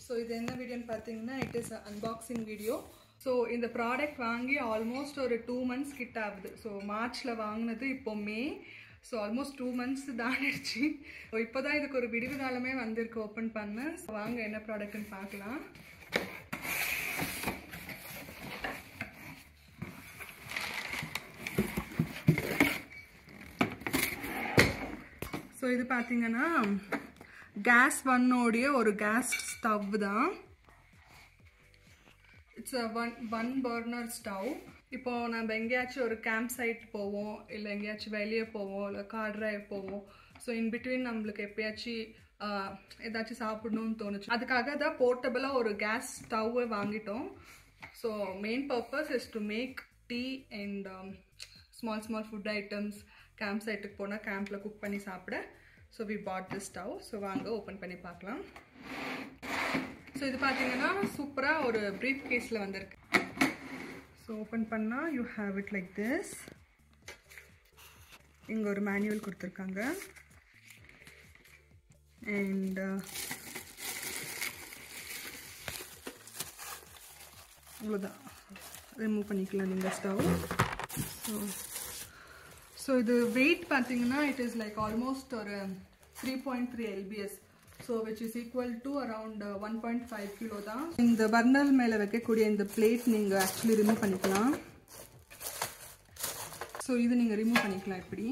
So இது என்ன வீடியோன்னு பார்த்தீங்கன்னா it is an unboxing video. So இந்த ப்ராடக்ட் வாங்கி ஆல்மோஸ்ட் ஒரு 2 months கிட்ட ஆகுது. ஸோ மார்ச்சில் வாங்கினது இப்போ மே. ஸோ ஆல்மோஸ்ட் 2 months தாண்டிடுச்சு. ஸோ இப்போ தான் இதுக்கு ஒரு விடிவு காலமே வந்திருக்கு ஓப்பன் பண்ண. ஸோ வாங்க என்ன ப்ராடக்ட்னு பார்க்கலாம். ஸோ இது பார்த்தீங்கன்னா கேஸ் ஒன்னோடைய ஒரு கேஸ் ஸ்டவ் தான். It's one burner stove. இப்போ நம்ம எங்கேயாச்சும் ஒரு கேம்ப் சைட் போவோம், இல்லை எங்கேயாச்சும் வெளியே போவோம், இல்லை கார் டிரைவ் போவோம். ஸோ இன்பிட்வீன் நம்மளுக்கு எப்பயாச்சும் ஏதாச்சும் சாப்பிடணும்னு தோணுச்சு. அதுக்காக தான் போர்ட்டபிளாக ஒரு கேஸ் ஸ்டவ்வை வாங்கிட்டோம். So main purpose is to make tea and small food items. Camp சைட்டுக்கு போனால் கேம்பில் குக் பண்ணி சாப்பிட. So we put this stove. So வாங்க ஓப்பன் பண்ணி பார்க்கலாம். ஸோ இது பார்த்தீங்கன்னா சூப்பராக ஒரு ப்ரீஃப் கேஸில் வந்திருக்கு. ஸோ ஓப்பன் பண்ணால் you have it like this. இங்கே ஒரு மேனுவல் கொடுத்துருக்காங்க. அண்ட் அவ்வளோதான், ரிமூவ் பண்ணிக்கலாம் நீங்கள் ஸ்டவ். ஸோ இது வெயிட் பார்த்தீங்கன்னா இட் இஸ் லைக் ஆல்மோஸ்ட் ஒரு 3.3 lbs. So which is equal to around 1.5 kilo தான். இந்த பர்னர் மேலே வைக்கக்கூடிய இந்த பிளேட் நீங்கள் ஆக்சுவலி ரிமூவ் பண்ணிக்கலாம். ஸோ இது நீங்கள் ரிமூவ் பண்ணிக்கலாம் இப்படி.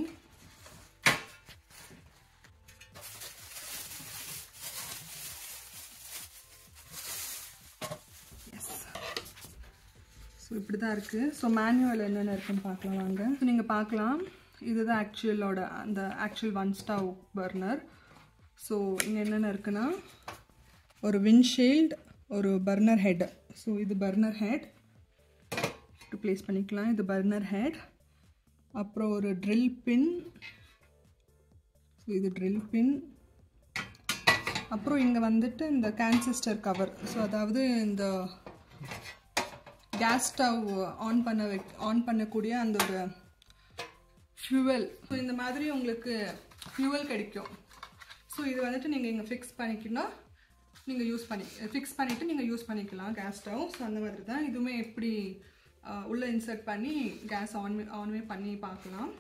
ஸோ இப்படி தான் இருக்குது. ஸோ மேனுவல் என்னென்ன இருக்குன்னு பார்க்கலாம் வாங்க. ஸோ நீங்கள் பார்க்கலாம், இதுதான் ஆக்சுவலோட அந்த actual one stove burner. So இங்கே என்னென்ன இருக்குன்னா ஒரு விண்ட்ஷீல்டு, ஒரு பர்னர் ஹெட். ஸோ இது பர்னர் ஹெட் ப்ளேஸ் பண்ணிக்கலாம். இது பர்னர் ஹெட். அப்புறம் ஒரு ட்ரில் பின். ஸோ இது ட்ரில் பின். அப்புறம் இங்கே வந்துட்டு இந்த கேன்சிஸ்டர் கவர். ஸோ அதாவது இந்த கேஸ் ஸ்டவ் ஆன் பண்ணக்கூடிய அந்த ஒரு ஃபியூவல். ஸோ இந்த மாதிரி உங்களுக்கு ஃபியூவல் கிடைக்கும். ஸோ இது வந்துட்டு நீங்கள் இங்கே ஃபிக்ஸ் பண்ணிக்கணும். நீங்கள் ஃபிக்ஸ் பண்ணிவிட்டு நீங்கள் யூஸ் பண்ணிக்கலாம் கேஸ் ஸ்டவ். ஸோ அந்த மாதிரி தான் இதுவுமே எப்படி உள்ளே இன்சர்ட் பண்ணி கேஸ் ஆன்வே பண்ணி பார்க்கலாம்.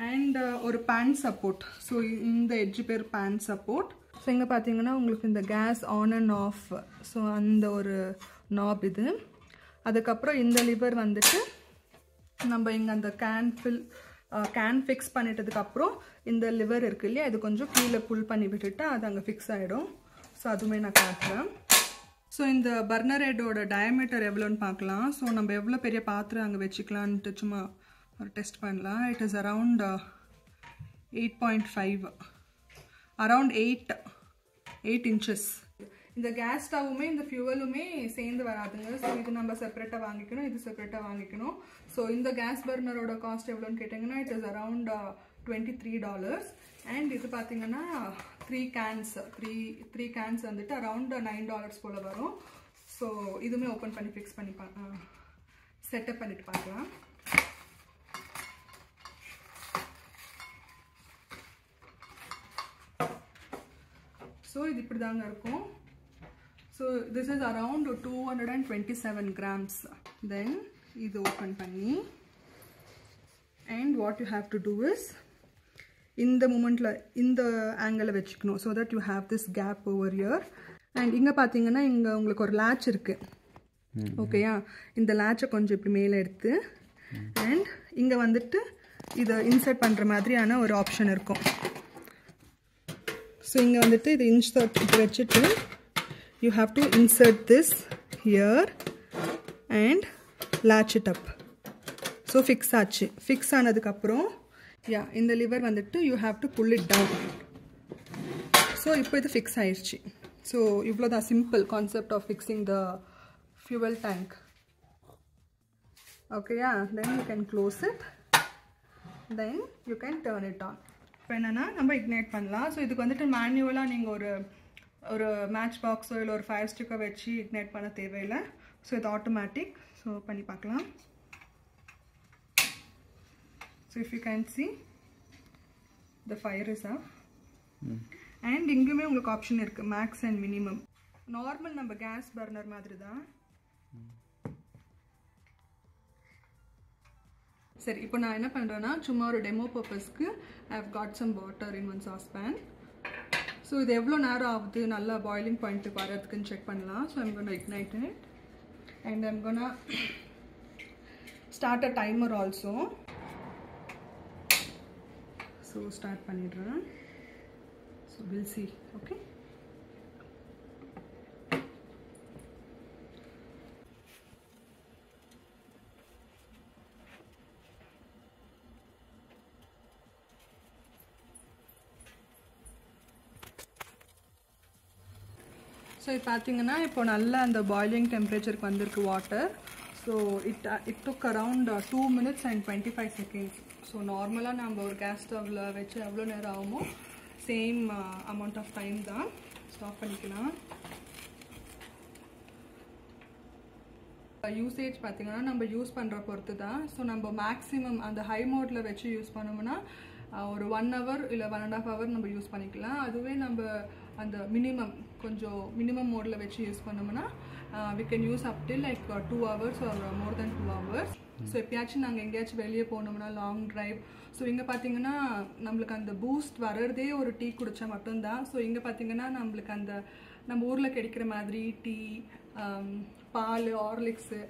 அண்ட் ஒரு பேன் சப்போர்ட். ஸோ இந்த edge pair pan support. So இங்கே பார்த்தீங்கன்னா உங்களுக்கு இந்த gas on and off. So அந்த ஒரு நாப் இது. அதுக்கப்புறம் இந்த லிவர் வந்துட்டு நம்ம இங்கே அந்த கேன் ஃபிக்ஸ் பண்ணிட்டதுக்கப்புறம் இந்த லிவர் இருக்குது இல்லையா, அது கொஞ்சம் கீழே புல் பண்ணி விட்டுட்டு அது அங்கே ஃபிக்ஸ் ஆகிடும். ஸோ அதுவுமே நான் காட்டுறேன். ஸோ இந்த பர்னர் ஹெட்டோட டயமீட்டர் எவ்வளோன்னு பார்க்கலாம். ஸோ நம்ம எவ்வளோ பெரிய பாத்திரம் அங்கே வச்சுக்கலான்ட்டு சும்மா ஒரு டெஸ்ட் பண்ணலாம். It is around 8.5, around 8 inches. இந்த கேஸ் ஸ்டவ்வுமே இந்த ஃபியூவலுமே சேர்ந்து வராதுங்க. ஸோ இது நம்ம செப்பரேட்டாக வாங்கிக்கணும், இது செப்பரேட்டாக வாங்கிக்கணும். ஸோ இந்த கேஸ் பர்னரோட காஸ்ட் எவ்வளோன்னு கேட்டிங்கன்னா இட் இஸ் அரவுண்ட் $23. அண்ட் இது பார்த்தீங்கன்னா 3 cans வந்துட்டு அரவுண்ட் $9 போல் வரும். ஸோ இதுவுமே ஓப்பன் பண்ணி ஃபிக்ஸ் பண்ணி செட்டப் பண்ணிட்டு பார்க்கலாம். ஸோ இது இப்படி தாங்க இருக்கும். So this is around 227 grams. Then இது ஓப்பன் பண்ணி and what you have to do is இந்த மூமெண்ட்டில் இந்த ஆங்கிளில் வச்சுக்கணும். So that you have this cap over here. And இங்கே பார்த்தீங்கன்னா இங்கே உங்களுக்கு ஒரு லேட்ச் இருக்குது. ஓகேயா, இந்த லேட்சை கொஞ்சம் இப்படி மேலே எடுத்து அண்ட் இங்கே வந்துட்டு இதை இன்சர்ட் பண்ணுற மாதிரியான ஒரு ஆப்ஷன் இருக்கும். ஸோ இங்கே வந்துட்டு இது இன்சர்ட் வச்சுட்டு you have to insert this here and latch it up. So fix ஆச்சு. ஃபிக்ஸ் ஆனதுக்கப்புறம் இந்த லிவர் வந்துட்டு you have to pull it down. So இப்போ இது ஃபிக்ஸ் ஆயிடுச்சு. ஸோ இவ்வளோதான் simple concept of fixing the fuel tank. ஓகேயா, then you can close it, then you can turn it on. இப்போ என்னென்னா நம்ம இக்னைட் பண்ணலாம். ஸோ இதுக்கு வந்துட்டு மேனுவலாக நீங்கள் ஒரு மேட்ச் பாக்ஸோ இல்லை ஒரு ஃபயர் ஸ்டிக்கோ வச்சு இக்னைட் பண்ண தேவையில்லை. ஸோ இது ஆட்டோமேட்டிக். ஸோ பண்ணி பார்க்கலாம். So if you can see the fire is up. And இங்கேயுமே உங்களுக்கு ஆப்ஷன் இருக்குது மேக்ஸ் அண்ட் மினிமம். நார்மல் நம்ம கேஸ் பர்னர் மாதிரி தான். சரி, இப்போ நான் என்ன பண்ணுறேன்னா சும்மா ஒரு டெமோ பர்பஸ்க்கு I have got some water in one saucepan. So இது எவ்வளோ நேரம் ஆகுது நல்லா பாயிலிங் பாயிண்ட்டுக்கு வரதுக்குன்னு செக் பண்ணலாம். So I'm gonna ignite it and I'm gonna start a timer also. So start பண்ணிடுறேன். So will see. Okay, so இது பார்த்தீங்கன்னா இப்போ நல்லா அந்த பாயிலிங் டெம்பரேச்சருக்கு வந்திருக்கு வாட்டர். So it took around 2 minutes and 25 seconds. So நார்மலாக நம்ம ஒரு கேஸ் ஸ்டவ்வில் வச்சு எவ்வளோ நேரம் ஆகுமோ சேம் அமௌண்ட் ஆஃப் டைம் தான். ஸ்டாப் பண்ணிக்கலாம். யூசேஜ் பார்த்தீங்கன்னா நம்ம யூஸ் பண்ணுற பொறுத்து தான். ஸோ நம்ம மேக்ஸிமம் அந்த ஹை மோடில் வச்சு யூஸ் பண்ணோம்னா ஒரு 1 hour இல்லை 1.5 hour நம்ம யூஸ் பண்ணிக்கலாம். அதுவே நம்ம அந்த கொஞ்சம் மினிமம் மோடில் வச்சு யூஸ் பண்ணோம்னா we can use up till like 2 hours or more than 2 hours. So எப்பயாச்சும் நாங்கள் எங்கேயாச்சும் வெளியே போனோம்னா லாங் ட்ரைவ். ஸோ இங்கே பார்த்தீங்கன்னா நம்மளுக்கு அந்த பூஸ்ட் வர்றதே ஒரு டீ குடித்தா மட்டும்தான். ஸோ இங்கே பார்த்தீங்கன்னா நம்மளுக்கு அந்த நம்ம ஊரில் கிடைக்கிற மாதிரி டீ, பால், ஹார்லிக்ஸு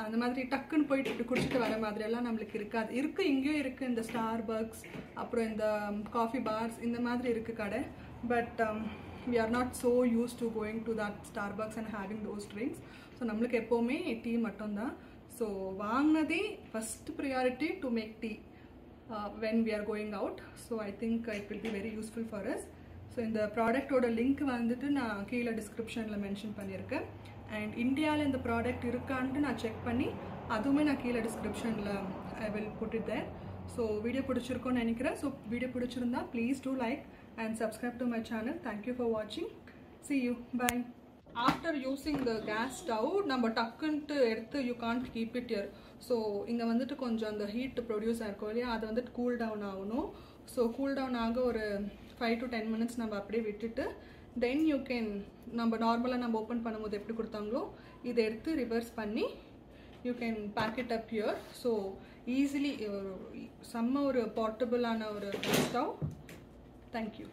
அந்த மாதிரி டக்குன்னு போயிட்டு குடிச்சிட்டு வர மாதிரியெல்லாம் நம்மளுக்கு இருக்காது. இருக்குது, இங்கேயும் இருக்குது இந்த ஸ்டார்பக்ஸ், அப்புறம் இந்த காஃபி பார்ஸ் இந்த மாதிரி இருக்குது கடை. But we are not so used to going to that Starbucks and having those drinks. So நம்மளுக்கு எப்போவுமே டீ மட்டும்தான். ஸோ வாங்கினதே first priority to make tea when we are going out. So I think it will be very useful for us. So இந்த ப்ராடக்டோட link வந்துட்டு நான் கீழே டிஸ்கிரிப்ஷனில் மென்ஷன் பண்ணியிருக்கேன். அண்ட் இந்தியாவில் இந்த ப்ராடக்ட் இருக்கான்ட்டு நான் செக் பண்ணி அதுவுமே நான் கீழே டிஸ்கிரிப்ஷனில் I will put it there. So video பிடிச்சிருக்கோன்னு நினைக்கிறேன். ஸோ வீடியோ பிடிச்சிருந்தா please do like and subscribe to my channel. Thank you for watching. See you. Bye. After using the gas stove, நம்ம டக்குன்ட்டு எடுத்து you can't keep it here. So இங்கே வந்துட்டு கொஞ்சம் அந்த heat produce ஆகிருக்கும் இல்லையா, அதை வந்துட்டு கூல் டவுன் ஆகணும். ஸோ கூல் டவுன் ஆக ஒரு 5 to 10 minutes நம்ம அப்படியே விட்டுட்டு தென் யூ கேன் நம்ம நார்மலாக நம்ம ஓப்பன் பண்ணும்போது எப்படி கொடுத்தாங்களோ இதை எடுத்து ரிவர்ஸ் பண்ணி you can pack it up here. So easily செம்ம ஒரு போர்ட்டபுளான ஒரு ஸ்டவ். Thank you.